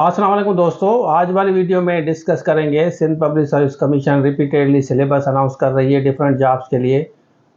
अस्सलाम वालेकुम दोस्तों, आज वाली वीडियो में डिस्कस करेंगे Sindh public service commission repeatedly syllabus announce कर रही है डिफरेंट जॉब्स के लिए।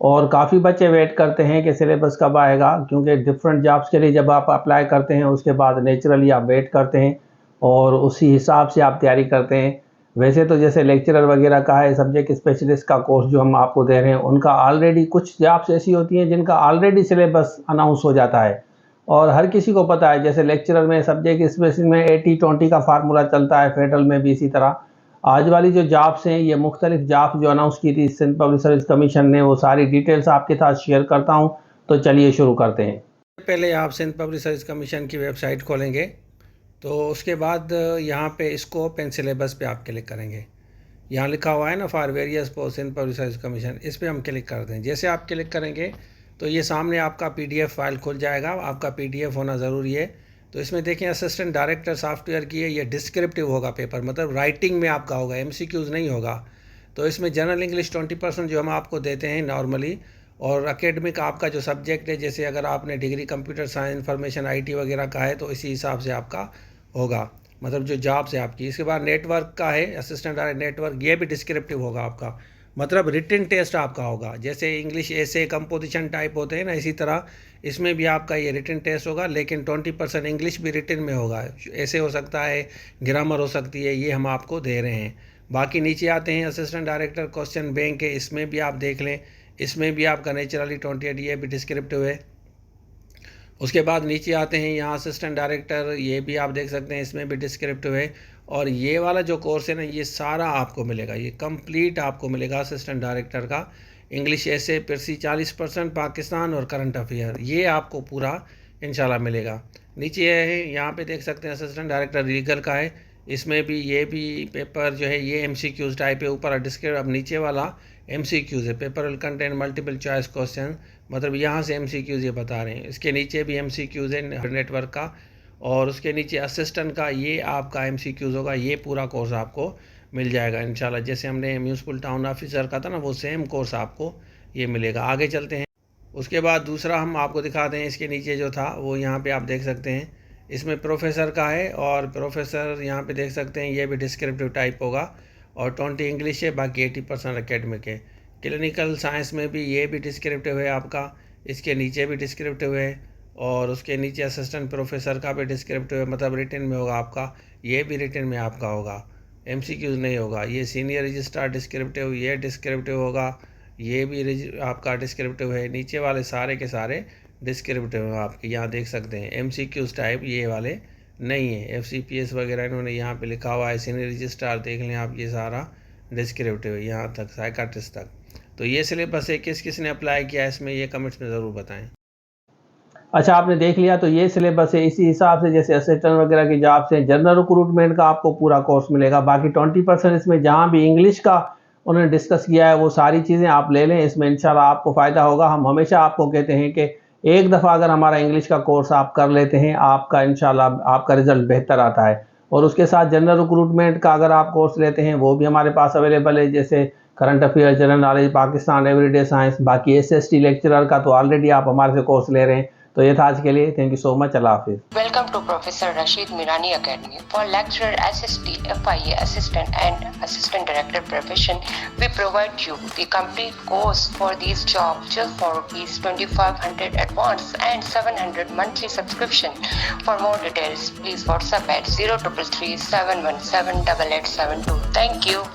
और काफ़ी बच्चे वेट करते हैं कि सिलेबस कब आएगा, क्योंकि डिफरेंट जॉब्स के लिए जब आप अप्लाई करते हैं उसके बाद नेचुरली आप वेट करते हैं और उसी हिसाब से आप तैयारी करते हैं। वैसे तो जैसे लेक्चरर वगैरह का है, सब्जेक्ट स्पेशलिस्ट का कोर्स जो हम आपको दे रहे हैं, उनका ऑलरेडी कुछ जॉब्स ऐसी होती हैं जिनका ऑलरेडी सिलेबस अनाउंस हो जाता है और हर किसी को पता है। जैसे लेक्चरर में सब्जेक्ट स्पेसिफिक में 80-20 का फार्मूला चलता है, फेडरल में भी इसी तरह। आज वाली जो जॉब्स हैं, ये मुख्तलिफ जॉब्स जो अनाउंस की थी सिंध पब्लिक सर्विस कमीशन ने, वो सारी डिटेल्स आपके साथ शेयर करता हूँ। तो चलिए शुरू करते हैं। पहले आप सिंध पब्लिक सर्विस कमीशन की वेबसाइट खोलेंगे तो उसके बाद यहाँ पे स्कोप एंड सिलेबस पे आप क्लिक करेंगे। यहाँ लिखा हुआ है ना, for various post Sindh public service commission, इस पर हम क्लिक कर दें। जैसे आप क्लिक करेंगे तो ये सामने आपका पीडीएफ फाइल खुल जाएगा। आपका पीडीएफ होना ज़रूरी है। तो इसमें देखें, असिस्टेंट डायरेक्टर सॉफ्टवेयर की है। ये डिस्क्रिप्टिव होगा पेपर, मतलब राइटिंग में आपका होगा, एमसीक्यूज़ नहीं होगा। तो इसमें जनरल इंग्लिश 20% जो हम आपको देते हैं नॉर्मली, और एकेडमिक आपका जो सब्जेक्ट है, जैसे अगर आपने degree computer science information IT वगैरह का है तो इसी हिसाब से आपका होगा, मतलब जो जॉब्स है आपकी। इसके बाद नेटवर्क का है, असिस्टेंट डायरेक्टर नेटवर्क, ये भी डिस्क्रिप्टिव होगा आपका, मतलब रिटन टेस्ट आपका होगा। जैसे इंग्लिश ऐसे कंपोजिशन टाइप होते हैं ना, इसी तरह इसमें भी आपका ये रिटन टेस्ट होगा, लेकिन 20% इंग्लिश भी रिटन में होगा। ऐसे हो सकता है, ग्रामर हो सकती है, ये हम आपको दे रहे हैं। बाकी नीचे आते हैं असिस्टेंट डायरेक्टर क्वेश्चन बैंक है, इसमें भी आप देख लें, इसमें भी आपका नेचुरली 28, ये भी डिस्क्रिप्टिव है। उसके बाद नीचे आते हैं यहाँ असिस्टेंट डायरेक्टर, ये भी आप देख सकते हैं, इसमें भी डिस्क्रिप्टिव है। और ये वाला जो कोर्स है ना, ये सारा आपको मिलेगा, ये कंप्लीट आपको मिलेगा असिस्टेंट डायरेक्टर का। इंग्लिश ऐसे पिरसी 40%, पाकिस्तान और करंट अफेयर, ये आपको पूरा इंशाल्लाह मिलेगा। नीचे है, यहाँ पे देख सकते हैं असिस्टेंट डायरेक्टर लीगल का है, इसमें भी ये भी पेपर जो है ये एमसीक्यूज़ टाइप है। ऊपर डिस्क्रिप्ट, अब नीचे वाला एमसीक्यूज़ है, paper will contain multiple choice question, मतलब यहाँ से एमसीक्यूज़ ये बता रहे हैं। इसके नीचे भी एमसीक्यूज़ है नेटवर्क का, और उसके नीचे असिस्टेंट का ये आपका एमसीक्यूज़ होगा। ये पूरा कोर्स आपको मिल जाएगा इंशाल्लाह। जैसे हमने म्यूनसिपल टाउन ऑफिसर का था ना, वो सेम कोर्स आपको ये मिलेगा। आगे चलते हैं। उसके बाद दूसरा हम आपको दिखाते हैं, इसके नीचे जो था वो यहाँ पे आप देख सकते हैं, इसमें प्रोफेसर का है, और प्रोफेसर यहाँ पे देख सकते हैं, ये भी डिस्क्रिप्टिव टाइप होगा, और 20 इंग्लिश है, बाकी 80% एकेडमिक है। क्लिनिकल साइंस में भी ये भी डिस्क्रिप्टिव है आपका, इसके नीचे भी डिस्क्रिप्टिव है, और उसके नीचे असिस्टेंट प्रोफेसर का भी डिस्क्रिप्टिव है, मतलब रिटन में होगा आपका, ये भी रिटन में आपका होगा, एमसीक्यूज़ नहीं होगा। ये सीनियर रजिस्ट्रार डिस्क्रिप्टिव, ये डिस्क्रिप्टिव होगा, ये भी आपका डिस्क्रिप्टिव है। नीचे वाले सारे के सारे डिस्क्रिप्टिव है आपके, यहाँ देख सकते हैं। एमसीक्यूज़ टाइप ये वाले नहीं है, एफसीपीएस वगैरह इन्होंने यहाँ पे लिखा हुआ है। सीनियर रजिस्ट्रार देख लें आप, ये सारा डिस्क्रिप्टिव है यहाँ तक, साइकाट्रिस्ट तक। तो ये सिलेबस है, किस किस ने अप्लाई किया इसमें, ये कमेंट्स में ज़रूर बताएं। अच्छा, आपने देख लिया, तो ये सिलेबस है। इसी हिसाब से जैसे असिस्टेंट वगैरह की जॉब से जनरल रिक्रूटमेंट का आपको पूरा कोर्स मिलेगा। बाकी 20% इसमें जहाँ भी इंग्लिश का उन्होंने डिस्कस किया है वो सारी चीज़ें आप ले लें, इसमें इंशाल्लाह आपको फ़ायदा होगा। हम हमेशा आपको कहते हैं कि एक दफ़ा अगर हमारा इंग्लिश का कोर्स आप कर लेते हैं, आपका इंशाल्लाह आपका रिज़ल्ट बेहतर आता है। और उसके साथ जनरल रिक्रूटमेंट का अगर आप कोर्स लेते हैं वो भी हमारे पास अवेलेबल है, जैसे current affair, general knowledge, Pakistan, everyday science. बाकी एसएसटी लेक्चरर का तो ऑलरेडी आप हमारे से कोर्स ले रहे हैं। तो ये था आज के लिए। Thank you so much. Allah हाफिज़। Welcome to Professor Rashid Mirani Academy. For lecturer, SST, FIA assistant and assistant director profession, we provide you the complete course for these jobs just for rupees 2500 advance and 700 monthly subscription. For more details, please WhatsApp at 0333 717 8872. Thank you.